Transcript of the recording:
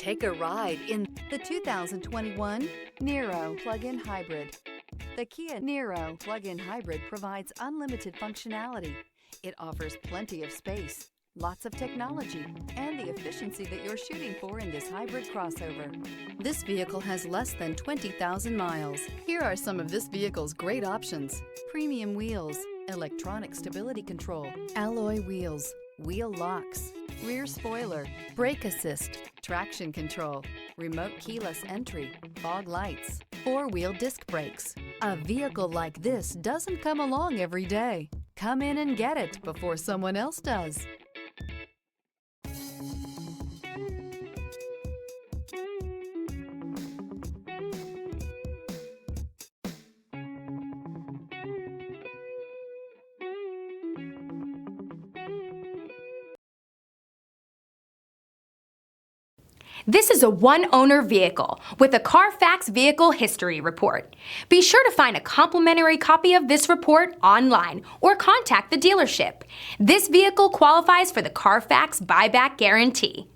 Take a ride in the 2021 Niro plug-in hybrid. The Kia Niro plug-in hybrid provides unlimited functionality. It offers plenty of space, lots of technology, and the efficiency that you're shooting for in this hybrid crossover. This vehicle has less than 20,000 miles. Here are some of this vehicle's great options: premium wheels, electronic stability control, alloy wheels, wheel locks, rear spoiler, brake assist, traction control, remote keyless entry, fog lights, four-wheel disc brakes. A vehicle like this doesn't come along every day. Come in and get it before someone else does. This is a one-owner vehicle with a CARFAX Vehicle History Report. Be sure to find a complimentary copy of this report online or contact the dealership. This vehicle qualifies for the CARFAX Buyback Guarantee.